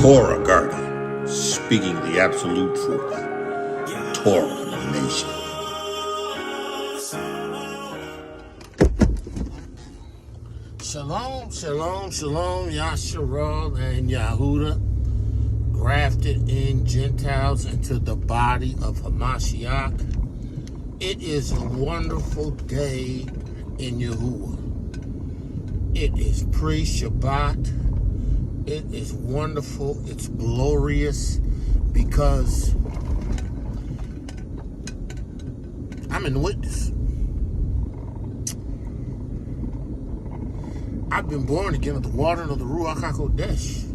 Torah guardian, speaking the absolute truth. Torah nation. Shalom, shalom, shalom, Yasharal and Yahudah, grafted in Gentiles into the body of Hamashiach. It is a wonderful day in Yahuwah. It is pre-Shabbat. It is wonderful. It's glorious because I'm in the witness. I've been born again of the watering of the Ruach HaKodesh.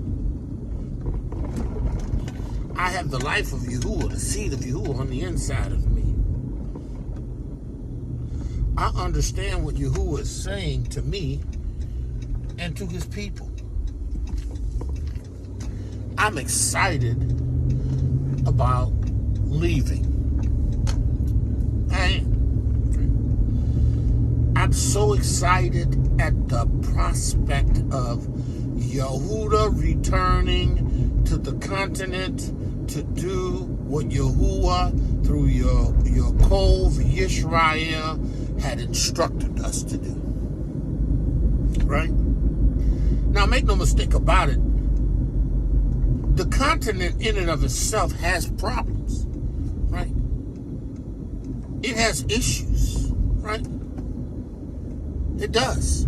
I have the life of Yahuwah, the seed of Yahuwah on the inside of me. I understand what Yahuwah is saying to me and to his people. I'm excited about leaving. I am. I'm so excited at the prospect of Yahudah returning to the continent to do what Yahuwah through your Kov Yisrael had instructed us to do. Right? Now make no mistake about it. The continent in and of itself has problems. Right? It has issues. Right? It does.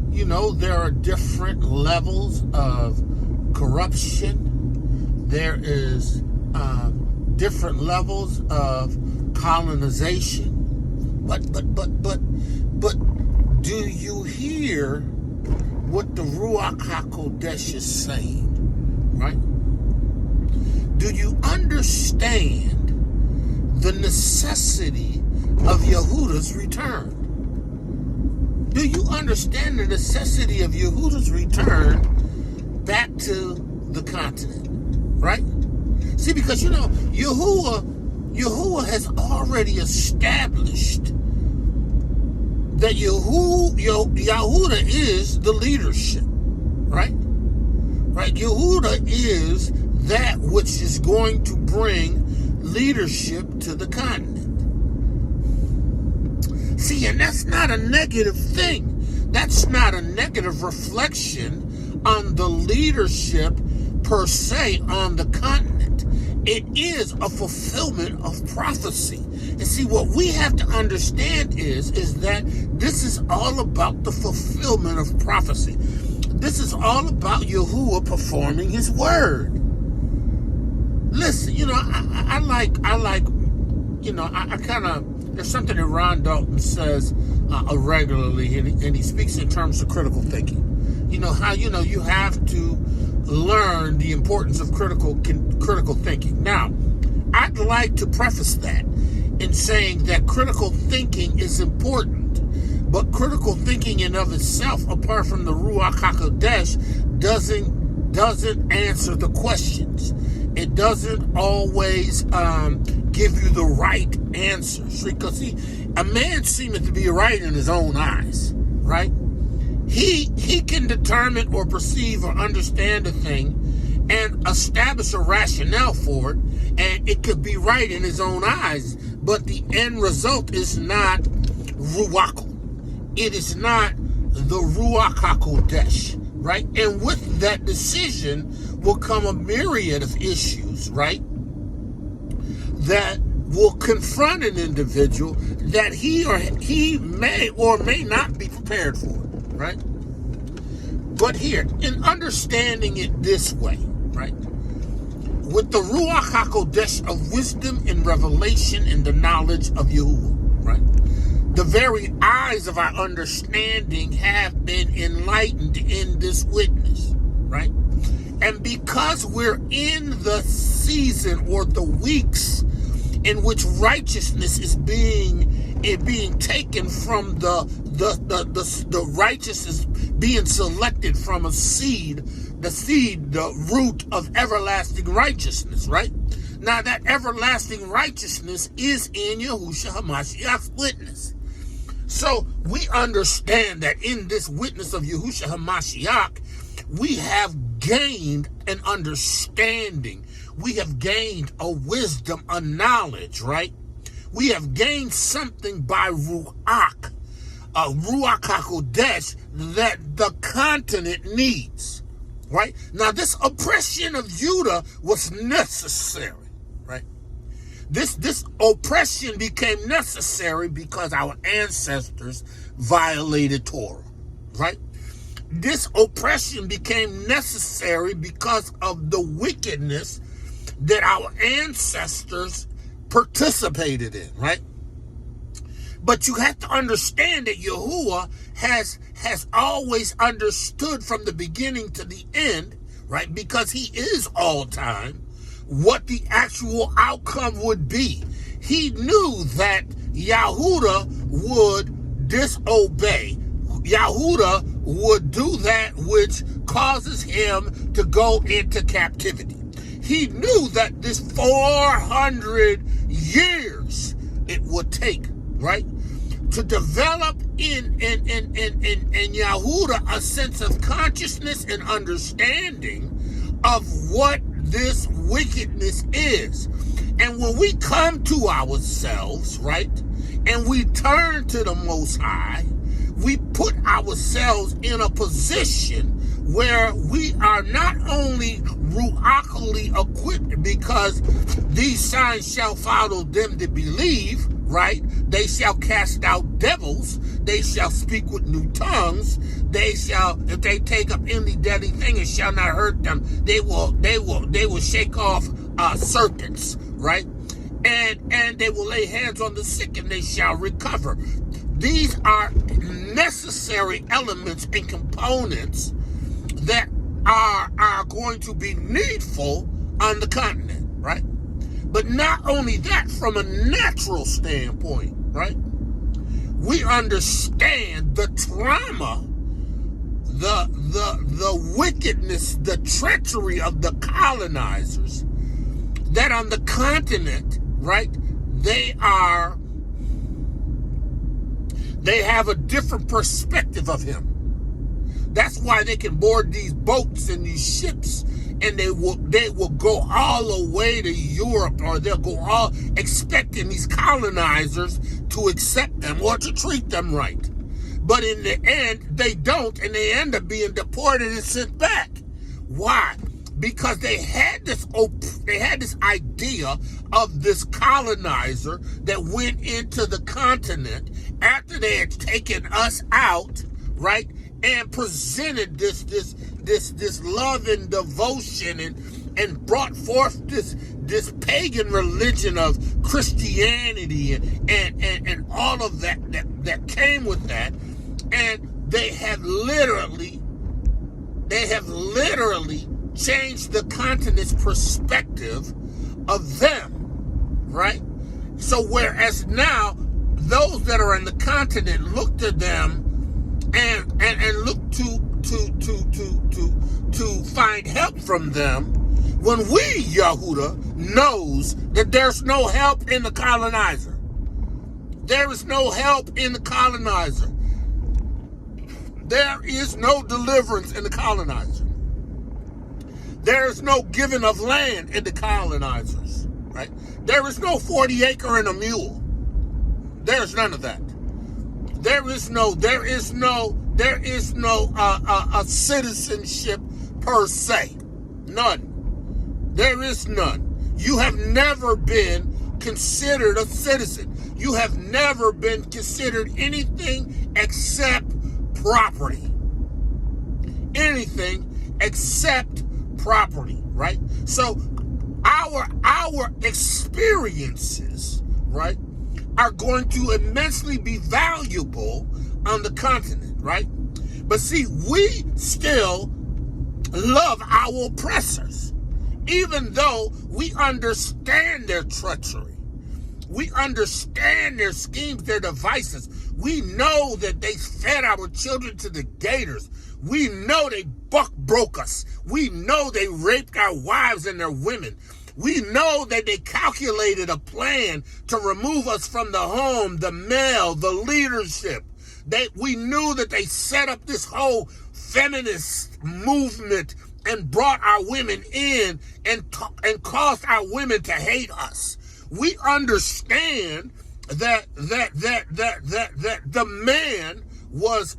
You know, there are different levels of corruption. There is different levels of colonization. But do you hear what the Ruach HaKodesh is saying? Right? Do you understand the necessity of Yahudah's return? Do you understand the necessity of Yahudah's return back to the continent? Right? See, because you know, Yahuwah has already established that Yahudah is the leadership. Right? Right? Yahudah is that which is going to bring leadership to the continent. See, and that's not a negative thing. That's not a negative reflection on the leadership per se on the continent. It is a fulfillment of prophecy. And see, what we have to understand is that this is all about the fulfillment of prophecy. This is all about Yahuwah performing his word. Listen, you know, I kind of, there's something that Ron Dalton says regularly, and he speaks in terms of critical thinking. You know, how, you know, you have to learn the importance of critical thinking. Now, I'd like to preface that in saying that critical thinking is important, but critical thinking in of itself, apart from the Ruach HaKodesh, doesn't answer the questions. It doesn't always give you the right answers. Because see, a man seemeth to be right in his own eyes, right? He can determine or perceive or understand a thing and establish a rationale for it, and it could be right in his own eyes, but the end result is not Ruach. It is not the Ruach HaKodesh, right? And with that decision will come a myriad of issues, right, that will confront an individual that he may or may not be prepared for, right? But here, in understanding it this way, right, with the Ruach HaKodesh of wisdom and revelation and the knowledge of Yahuwah, right, the very eyes of our understanding have been enlightened in this witness, right? And because we're in the season or the weeks in which righteousness is being taken from the righteousness being selected from a seed, the root of everlasting righteousness, right? Now that everlasting righteousness is in Yahushua HaMashiach's witness. So we understand that in this witness of Yahushua HaMashiach, we have gained an understanding. We have gained a wisdom, a knowledge, right? We have gained something by Ruach, Ruach HaKodesh, that the continent needs, right? Now, this oppression of Judah was necessary, right? This oppression became necessary because our ancestors violated Torah, right? This oppression became necessary because of the wickedness that our ancestors participated in, right? But you have to understand that Yahuwah has always understood from the beginning to the end, right? Because he is all time, what the actual outcome would be. He knew that Yahudah would disobey. Yahudah would do that which causes him to go into captivity. He knew that this 400 years it would take, right, to develop in Yahudah a sense of consciousness and understanding of what this wickedness is. And when we come to ourselves, right, and we turn to the Most High, we put ourselves in a position where we are not only ruachally equipped, because these signs shall follow them that believe, right? They shall cast out devils. They shall speak with new tongues. They shall, if they take up any deadly thing, it shall not hurt them. They will shake off serpents, right? And they will lay hands on the sick and they shall recover. These are necessary elements and components that are going to be needful on the continent, right? But not only that, from a natural standpoint, right? We understand the trauma, the wickedness, the treachery of the colonizers, that on the continent, right, they have a different perspective of him. That's why they can board these boats and these ships, and they will go all the way to Europe, or they'll go all expecting these colonizers to accept them or to treat them right. But in the end, they don't, and they end up being deported and sent back. Why? Because they had this idea of this colonizer that went into the continent after they had taken us out, right? And presented this love and devotion and brought forth this pagan religion of Christianity and all of that came with that. And they have literally changed the continent's perspective of them, right? So whereas now those that are in the continent look to them and look to find help from them, when we, Yahudah, knows that there's no help in the colonizer. There is no help in the colonizer. There is no deliverance in the colonizer. There is no giving of land in the colonizers, right? There is no 40 acre and a mule. There's none of that. There is no citizenship per se. None. There is none. You have never been considered a citizen. You have never been considered anything except property. Anything except property, right? So our experiences, right, are going to immensely be valuable on the continent, right? But see, we still love our oppressors, even though we understand their treachery. We understand their schemes, their devices. We know that they fed our children to the gators. We know they broke us. We know they raped our wives and their women. We know that they calculated a plan to remove us from the home, the male, the leadership. We knew that they set up this whole feminist movement and brought our women in and caused our women to hate us. We understand that the man was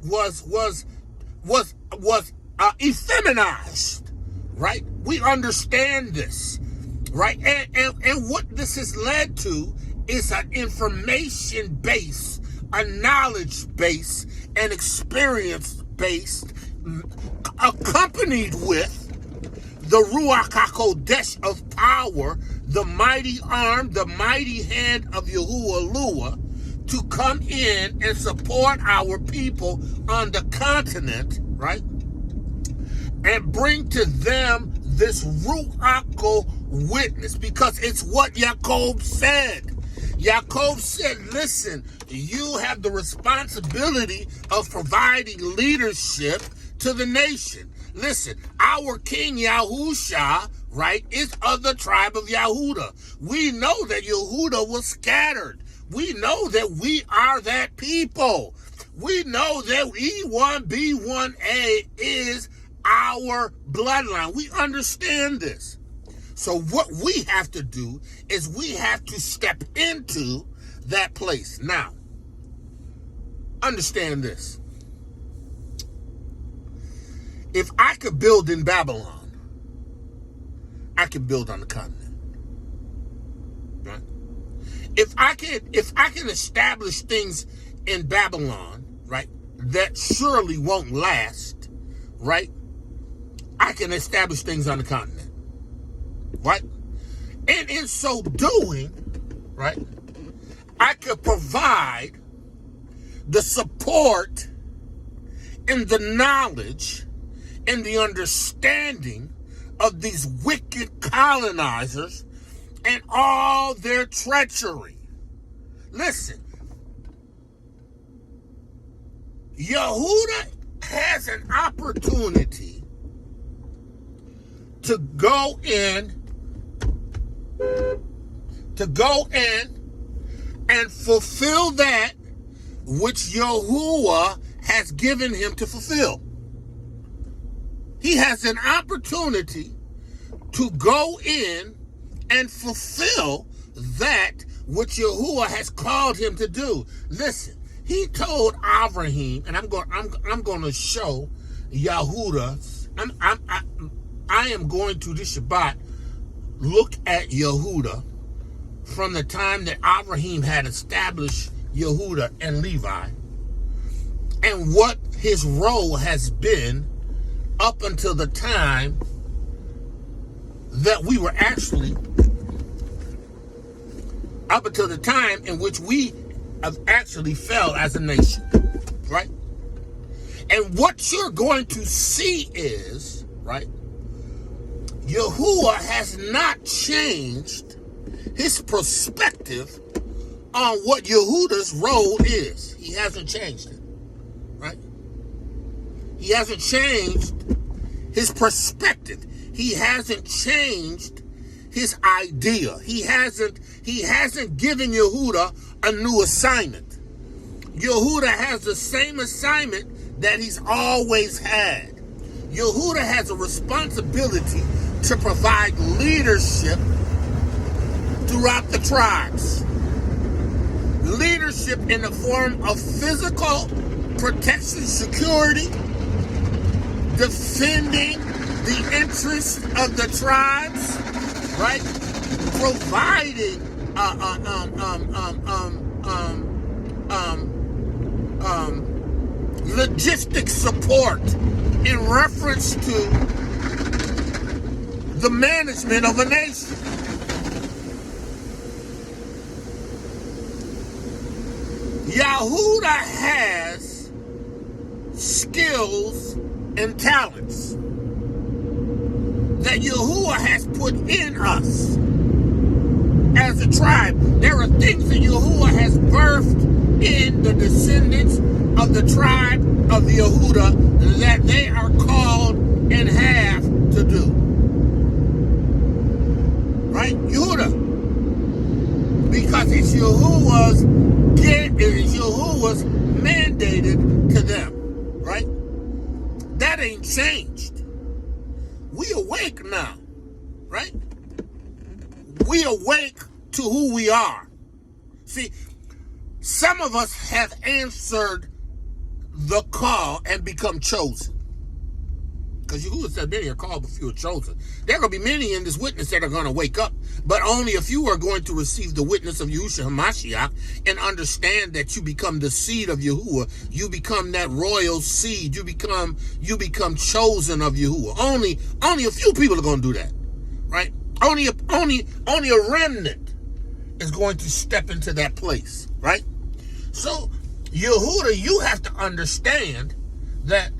effeminized, right? We understand this, right? And what this has led to is an information base, a knowledge base, an experience based, accompanied with the Ruach HaKodesh of power, the mighty arm, the mighty hand of Yahudah to come in and support our people on the continent, right? And bring to them this Ruach witness, because it's what Yaakov said. Yaakov said, listen, you have the responsibility of providing leadership to the nation. Listen, our King Yahusha, right, is of the tribe of Yahudah. We know that Yahudah was scattered. We know that we are that people. We know that E1B1A is our bloodline. We understand this. So what we have to do is we have to step into that place. Now, understand this. If I could build in Babylon, I could build on the continent. Right? If I can establish things in Babylon, right, that surely won't last, right, I can establish things on the continent. Right? And in so doing, right, I could provide the support and the knowledge and the understanding of these wicked colonizers and all their treachery. Listen, Yahudah has an opportunity to go in and fulfill that which Yahudah has given him to fulfill. He has an opportunity to go in and fulfill that which Yahudah has called him to do. Listen, he told Abraham, and I'm going to show Yahudah. I am going to this Shabbat look at Yahudah from the time that Abraham had established Yahudah and Levi, and what his role has been up until the time that we were up until the time in which we have actually fell as a nation, right? And what you're going to see is, right, Yahudah has not changed his perspective on what Yahudah's role is. He hasn't changed it, right? He hasn't changed his perspective. He hasn't changed his idea. He hasn't given Yahudah a new assignment. Yahudah has the same assignment that he's always had. Yahudah has a responsibility to provide leadership throughout the tribes. Leadership in the form of physical protection, security, defending the interests of the tribes, right? Providing logistic support in reference to the management of a nation. Yahudah has skills and talents that Yahudah has put in us as a tribe. There are things that Yahudah has birthed in the descendants of the tribe of Yahudah that they are called and have to do. Right? Yahuwah's mandated to them, right? That ain't changed. We awake now, right? We awake to who we are. See, some of us have answered the call and become chosen. Because Yahudah said, many are called, but few are chosen. There are going to be many in this witness that are going to wake up, but only a few are going to receive the witness of Yahushua HaMashiach and understand that you become the seed of Yahuwah. You become that royal seed. You become chosen of Yahuwah. Only a few people are going to do that, right? Only a remnant is going to step into that place, right? So, Yahudah, you have to understand that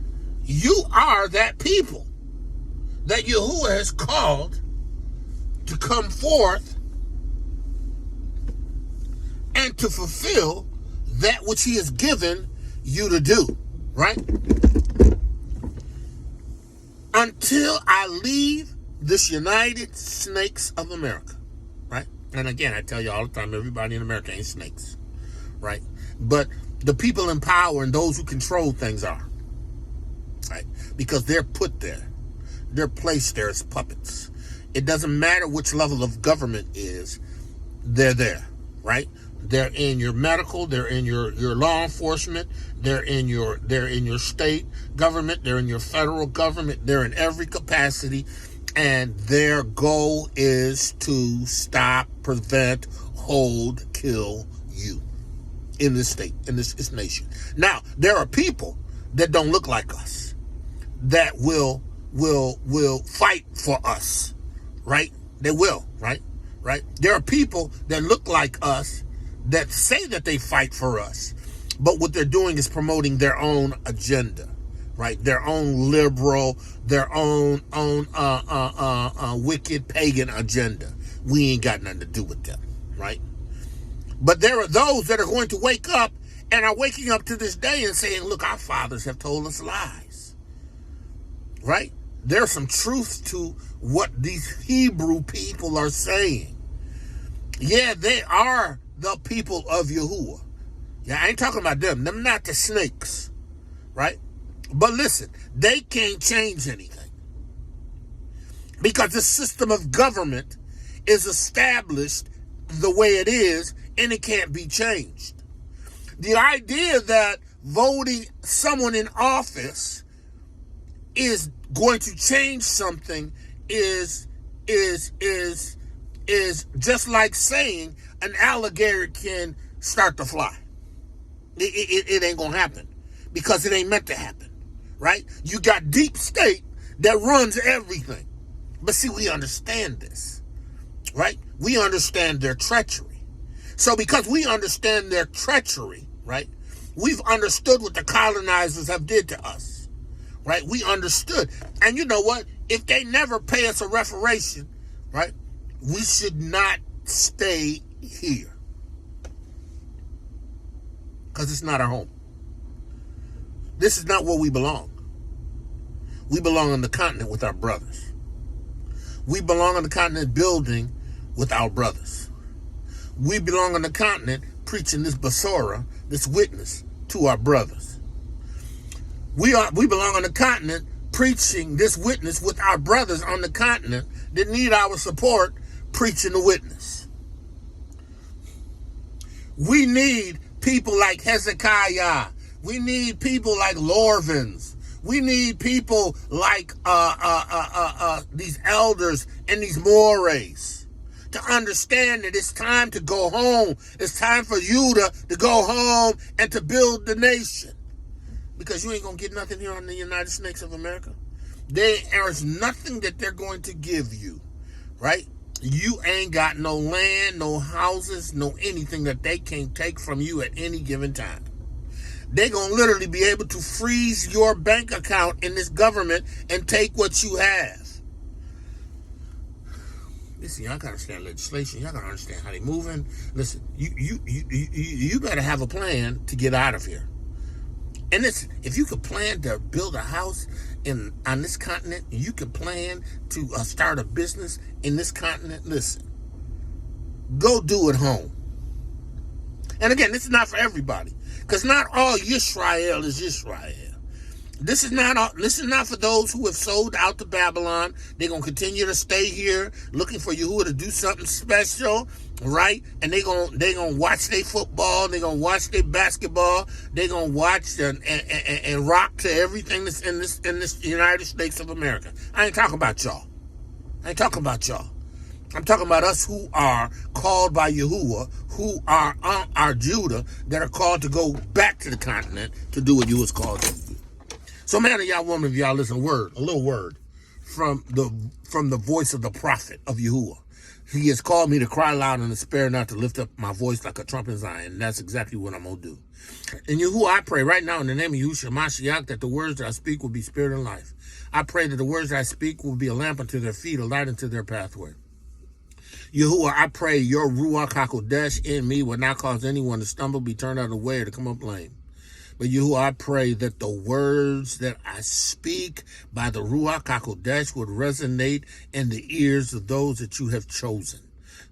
you are that people that Yahuwah has called to come forth and to fulfill that which he has given you to do, right? Until I leave this United Snakes of America, right? And again, I tell you all the time, everybody in America ain't snakes, right? But the people in power and those who control things are. Right? Because they're put there. They're placed there as puppets. It doesn't matter which level of government is, they're there, right? They're in your medical, they're in your law enforcement, they're in your state government, they're in your federal government, they're in every capacity, and their goal is to stop, prevent, hold, kill you in this state, in this nation. Now, there are people that don't look like us that will fight for us, right? They will, right? There are people that look like us that say that they fight for us, but what they're doing is promoting their own agenda, right? Their own liberal, their own wicked pagan agenda. We ain't got nothing to do with them, right? But there are those that are going to wake up and are waking up to this day and saying, look, our fathers have told us lies. Right? There's some truth to what these Hebrew people are saying. Yeah, they are the people of Yahuwah. Yeah, I ain't talking about them. Them not the snakes. Right? But listen, they can't change anything. Because the system of government is established the way it is, and it can't be changed. The idea that voting someone in office is going to change something is just like saying an alligator can start to fly. It ain't gonna happen because it ain't meant to happen, right? You got deep state that runs everything. But see, we understand this, right? We understand their treachery. So because we understand their treachery, right, we've understood what the colonizers have did to us. Right? We understood. And you know what? If they never pay us a reparation, right, we should not stay here. Because it's not our home. This is not where we belong. We belong on the continent with our brothers. We belong on the continent building with our brothers. We belong on the continent preaching this basora, this witness to our brothers. We belong on the continent preaching this witness with our brothers on the continent that need our support preaching the witness. We need people like Hezekiah. We need people like Lorvins. We need people like these elders and these mores to understand that it's time to go home. It's time for Yahudah to go home and to build the nation. Because you ain't going to get nothing here on the United Snakes of America. There is nothing that they're going to give you, right? You ain't got no land, no houses, no anything that they can take from you at any given time. They're going to literally be able to freeze your bank account in this government and take what you have. Listen, y'all got to understand legislation. Y'all got to understand how they moving. Listen, you better have a plan to get out of here. And listen, if you could plan to build a house on this continent, you could plan to start a business in this continent, listen, go do it home. And again, this is not for everybody, because not all Yisrael is Yisrael. This is not for those who have sold out to Babylon. They're going to continue to stay here looking for Yahudah to do something special, right? And they're going to watch their football, they're going to watch their basketball, they're going to watch and rock to everything that's in this United States of America. I ain't talking about y'all. I'm talking about us who are called by Yahuwah, who are our Judah, that are called to go back to the continent to do what you was called to do. So, man of y'all, woman of y'all, listen, a little word from the voice of the prophet of Yahuwah. He has called me to cry loud and to spare not, to lift up my voice like a trumpet in Zion. And that's exactly what I'm going to do. And Yahuwah, I pray right now in the name of Yahushua Mashiach that the words that I speak will be spirit and life. I pray that the words that I speak will be a lamp unto their feet, a light unto their pathway. Yahuwah, I pray your Ruach HaKodesh in me will not cause anyone to stumble, be turned out of the way, or to come up lame. But Yahuwah, I pray that the words that I speak by the Ruach HaKodesh would resonate in the ears of those that you have chosen.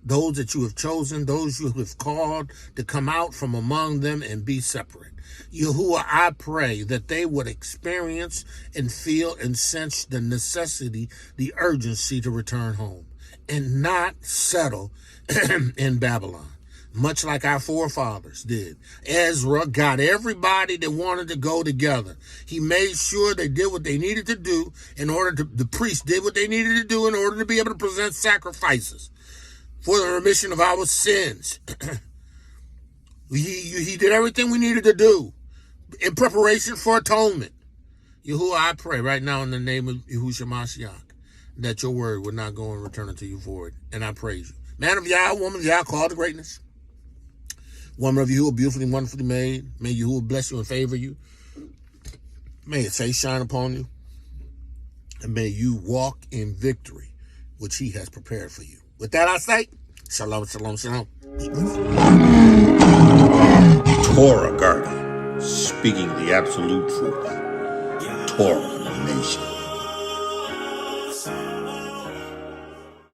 Those that you have chosen, those you have called to come out from among them and be separate. Yahuwah, I pray that they would experience and feel and sense the necessity, the urgency to return home and not settle in Babylon. Much like our forefathers did. Ezra got everybody that wanted to go together. He made sure they did what they needed to do in order to, the priests did what they needed to do in order to be able to present sacrifices for the remission of our sins. He did everything we needed to do in preparation for atonement. Yahuwah, I pray right now in the name of Yahushua Mashiach that your word would not go and return unto you void. And I praise you. Man of Yah, woman of Yah, called to greatness. Woman of Yahuwah, beautifully and wonderfully made. May Yahuwah bless you and favor you. May his face shine upon you. And may you walk in victory, which he has prepared for you. With that I say, shalom, shalom, shalom. Torah Garden, speaking the absolute truth. Torah Nation.